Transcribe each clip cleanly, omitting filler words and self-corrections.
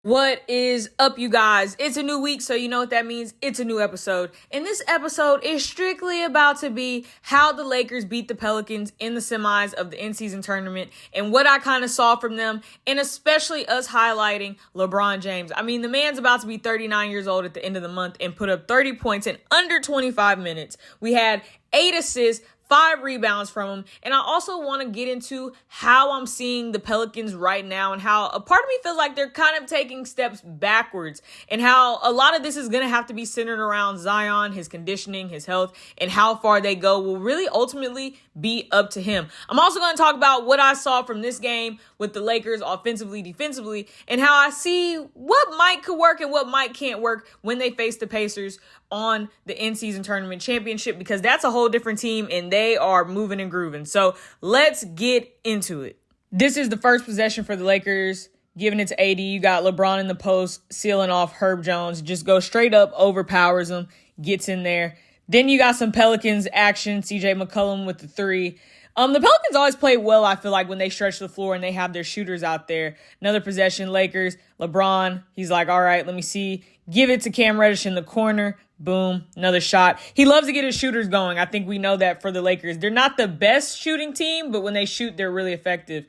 What is up, you guys? It's a new week, so you know what that means. It's a new episode. And this episode is strictly about to be how the Lakers beat the Pelicans in the semis of the in-season tournament and what I kind of saw from them, and especially us highlighting LeBron James. I mean, the man's about to be 39 years old at the end of the month and put up 30 points in under 25 minutes. We had 8 assists, 5 rebounds from him. And I also want to get into how I'm seeing the Pelicans right now and how a part of me feels like they're kind of taking steps backwards, and how a lot of this is going to have to be centered around Zion, his conditioning, his health, and how far they go will really ultimately be up to him. I'm also going to talk about what I saw from this game with the Lakers offensively, defensively, and how I see what might could work and what might can't work when they face the Pacers on the in-season tournament championship, because that's a whole different team and they are moving and grooving. So let's get into it. This is the first possession for the Lakers, giving it to AD. You got LeBron in the post, sealing off Herb Jones. Just goes straight up, overpowers him, gets in there. Then you got some Pelicans action. CJ McCollum with the 3. The Pelicans always play well, I feel like, when they stretch the floor and they have their shooters out there. Another possession, Lakers, LeBron, he's like, all right, let me see. Give it to Cam Reddish in the corner. Boom, another shot. He loves to get his shooters going. I think we know that for the Lakers. They're not the best shooting team, but when they shoot, they're really effective.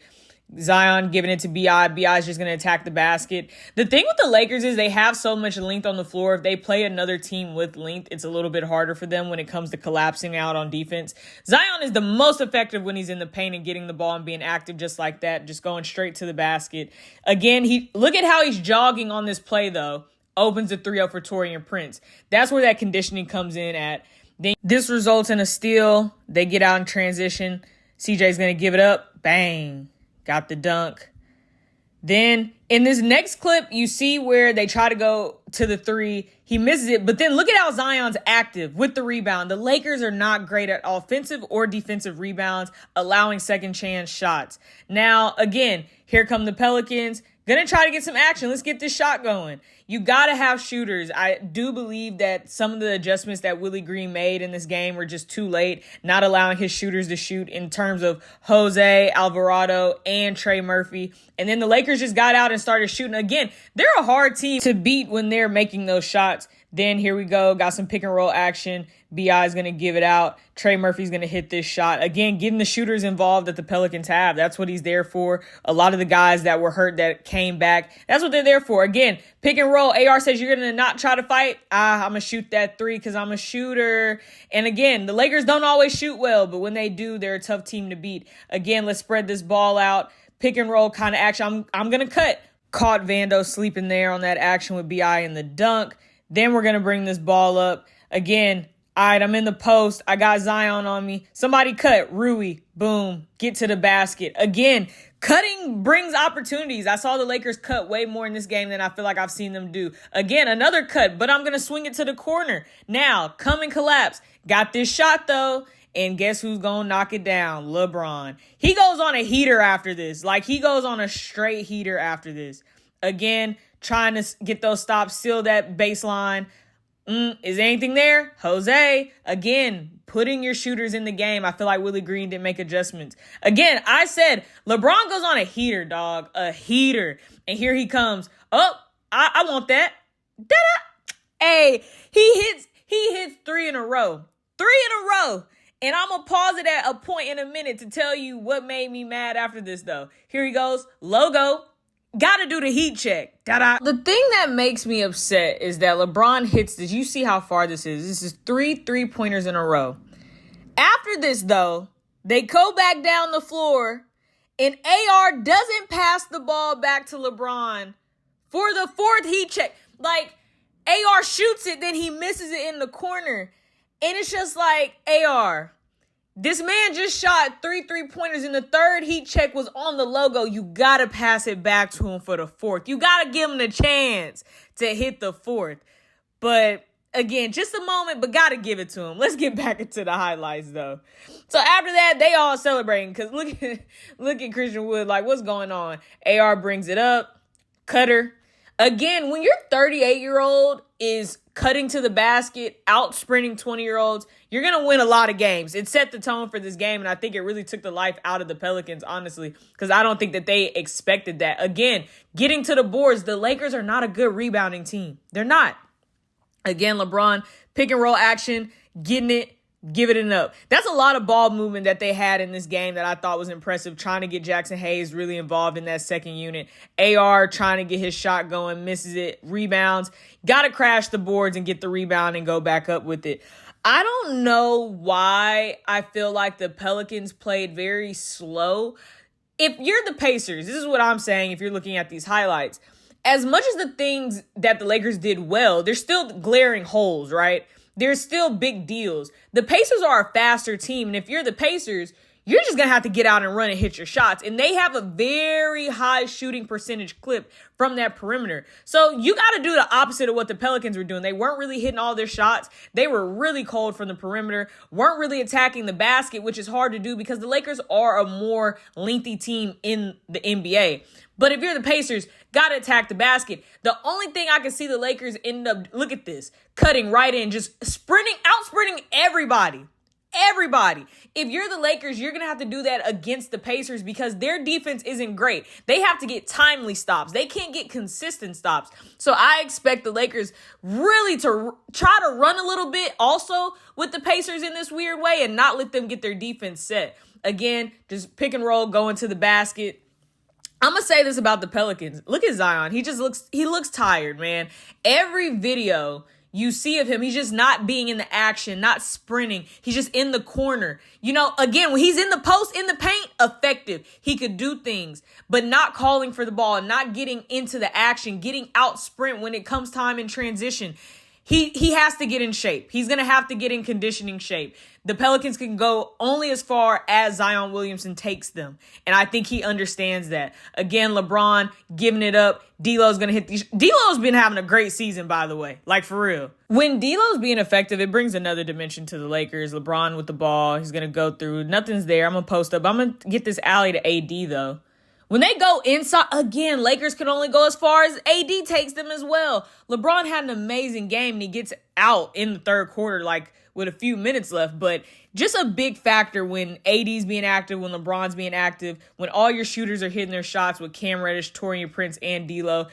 Zion giving it to B.I. B.I. is just going to attack the basket. The thing with the Lakers is they have so much length on the floor. If they play another team with length, it's a little bit harder for them when it comes to collapsing out on defense. Zion is the most effective when he's in the paint and getting the ball and being active just like that, just going straight to the basket. Again, look at how he's jogging on this play, though. Opens a 3-0 for Taurean Prince. That's where that conditioning comes in at. Then this results in a steal. They get out in transition. CJ's going to give it up. Bang. Got the dunk. Then in this next clip, you see where they try to go to the 3. He misses it. But then look at how Zion's active with the rebound. The Lakers are not great at offensive or defensive rebounds, allowing second chance shots. Now, again, here come the Pelicans. Gonna try to get some action. Let's get this shot going. You gotta have shooters. I do believe that some of the adjustments that Willie Green made in this game were just too late, not allowing his shooters to shoot in terms of Jose, Alvarado, and Trey Murphy. And then the Lakers just got out and started shooting. Again, they're a hard team to beat when they're making those shots. Then here we go. Got some pick and roll action. B.I. is going to give it out. Trey Murphy's going to hit this shot. Again, getting the shooters involved that the Pelicans have. That's what he's there for. A lot of the guys that were hurt that came back, that's what they're there for. Again, pick and roll. AR says you're going to not try to fight. I'm going to shoot that 3 because I'm a shooter. And again, the Lakers don't always shoot well, but when they do, they're a tough team to beat. Again, let's spread this ball out. Pick and roll kind of action. I'm going to cut. Caught Vando sleeping there on that action with B.I. in the dunk. Then we're going to bring this ball up. Again, all right, I'm in the post. I got Zion on me. Somebody cut. Rui. Boom. Get to the basket. Again, cutting brings opportunities. I saw the Lakers cut way more in this game than I feel like I've seen them do. Again, another cut, but I'm going to swing it to the corner. Now, come and collapse. Got this shot, though. And guess who's going to knock it down? LeBron. He goes on a heater after this. Like, he goes on a straight heater after this. Again, trying to get those stops, seal that baseline. Is anything there? Jose, again, putting your shooters in the game. I feel like Willie Green didn't make adjustments. Again, I said LeBron goes on a heater, dog. A heater. And here he comes. Oh, I want that. Da-da. Hey, he hits 3 in a row. 3 in a row. And I'm going to pause it at a point in a minute to tell you what made me mad after this, though. Here he goes. Logo. Gotta do the heat check. Da-da. The thing that makes me upset is that LeBron hits this. You see how far this is. This is 3 3-pointers in a row. After this, though, they go back down the floor, and AR doesn't pass the ball back to LeBron for the 4th heat check. Like, AR shoots it, then he misses it in the corner. And it's just like, AR, this man just shot 3 3-pointers, and the 3rd heat check was on the logo. You got to pass it back to him for the 4th. You got to give him the chance to hit the 4th. But again, just a moment, but got to give it to him. Let's get back into the highlights, though. So after that, they all celebrating because look at Christian Wood. Like, what's going on? AR brings it up. Cutter. Again, when your 38-year-old is cutting to the basket, out sprinting 20-year-olds, you're going to win a lot of games. It set the tone for this game, and I think it really took the life out of the Pelicans, honestly, because I don't think that they expected that. Again, getting to the boards, the Lakers are not a good rebounding team. They're not. Again, LeBron, pick and roll action, getting it, giving it up. That's a lot of ball movement that they had in this game that I thought was impressive, trying to get Jackson Hayes really involved in that second unit. AR trying to get his shot going, misses it, rebounds. Got to crash the boards and get the rebound and go back up with it. I don't know why I feel like the Pelicans played very slow. If you're the Pacers, this is what I'm saying if you're looking at these highlights. As much as the things that the Lakers did well, there's still glaring holes, right? There's still big deals. The Pacers are a faster team, and if you're the Pacers, you're just going to have to get out and run and hit your shots. And they have a very high shooting percentage clip from that perimeter. So you got to do the opposite of what the Pelicans were doing. They weren't really hitting all their shots. They were really cold from the perimeter, weren't really attacking the basket, which is hard to do because the Lakers are a more lengthy team in the NBA. But if you're the Pacers, got to attack the basket. The only thing I can see the Lakers end up, look at this, cutting right in, just out sprinting everybody. Everybody. If you're the Lakers, you're going to have to do that against the Pacers because their defense isn't great. They have to get timely stops. They can't get consistent stops. So I expect the Lakers really to try to run a little bit also with the Pacers in this weird way and not let them get their defense set. Again, just pick and roll, going to the basket. I'm going to say this about the Pelicans. Look at Zion. He looks tired, man. Every video you see of him, he's just not being in the action, not sprinting. He's just in the corner. You know, again, when he's in the post, in the paint, effective. He could do things, but not calling for the ball, not getting into the action, getting out sprint when it comes time in transition. He has to get in shape. He's going to have to get in conditioning shape. The Pelicans can go only as far as Zion Williamson takes them. And I think he understands that. Again, LeBron giving it up. D'Lo's going to hit these. D'Lo's been having a great season, by the way. Like, for real. When D'Lo's being effective, it brings another dimension to the Lakers. LeBron with the ball. He's going to go through. Nothing's there. I'm going to post up. I'm going to get this alley to AD, though. When they go inside, again, Lakers can only go as far as AD takes them as well. LeBron had an amazing game, and he gets out in the third quarter, like, with a few minutes left. But just a big factor when AD's being active, when LeBron's being active, when all your shooters are hitting their shots with Cam Reddish, Taurean Prince, and D'Lo.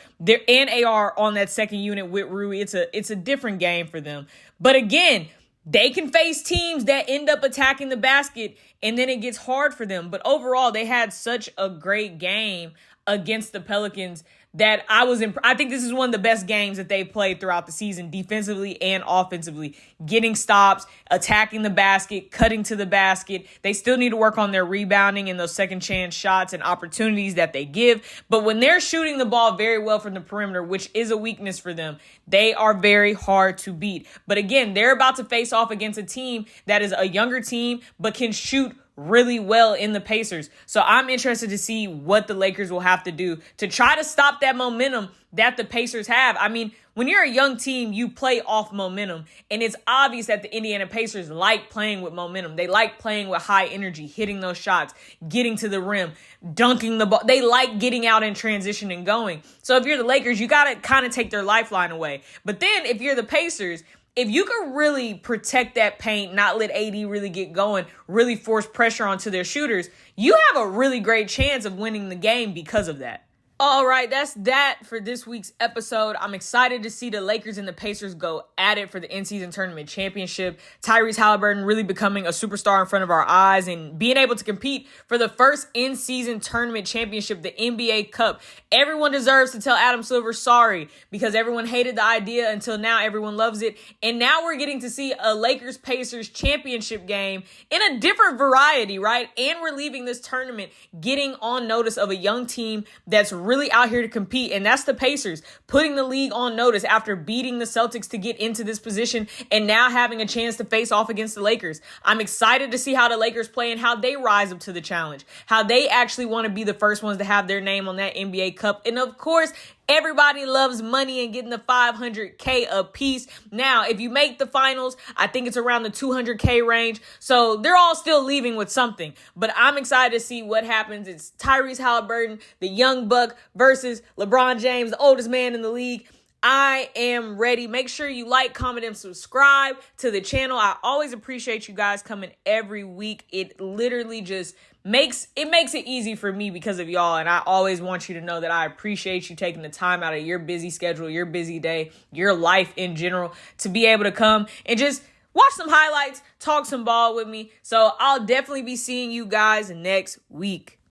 And AR on that second unit with Rui. It's a different game for them. But again, they can face teams that end up attacking the basket, and then it gets hard for them. But overall, they had such a great game against the Pelicans that I think this is one of the best games that they played throughout the season, defensively and offensively. Getting stops, attacking the basket, cutting to the basket. They still need to work on their rebounding and those second chance shots and opportunities that they give. But when they're shooting the ball very well from the perimeter, which is a weakness for them, they are very hard to beat. But again, they're about to face off against a team that is a younger team but can shoot really well in the Pacers. So I'm interested to see what the Lakers will have to do to try to stop that momentum that the Pacers have. I mean, when you're a young team, you play off momentum, and it's obvious that the Indiana Pacers like playing with momentum. They like playing with high energy, hitting those shots, getting to the rim, dunking the ball. They like getting out in transition and going. So if you're the Lakers, you got to kind of take their lifeline away. But then if you're the Pacers, if you can really protect that paint, not let AD really get going, really force pressure onto their shooters, you have a really great chance of winning the game because of that. All right, that's that for this week's episode. I'm excited to see the Lakers and the Pacers go at it for the in-season tournament championship. Tyrese Halliburton really becoming a superstar in front of our eyes and being able to compete for the first in-season tournament championship, the NBA Cup. Everyone deserves to tell Adam Silver sorry because everyone hated the idea until now everyone loves it. And now we're getting to see a Lakers-Pacers championship game in a different variety, right? And we're leaving this tournament getting on notice of a young team that's really out here to compete, and that's the Pacers, putting the league on notice after beating the Celtics to get into this position and now having a chance to face off against the Lakers. I'm excited to see how the Lakers play and how they rise up to the challenge, how they actually want to be the first ones to have their name on that NBA Cup. And of course, Everybody loves money and getting the $500K a piece. Now, if you make the finals, I think it's around the $200K range. So they're all still leaving with something. But I'm excited to see what happens. It's Tyrese Halliburton, the young buck, versus LeBron James, the oldest man in the league. I am ready. Make sure you like, comment, and subscribe to the channel. I always appreciate you guys coming every week. It literally just makes it easy for me because of y'all. And I always want you to know that I appreciate you taking the time out of your busy schedule, your busy day, your life in general to be able to come and just watch some highlights, talk some ball with me. So I'll definitely be seeing you guys next week.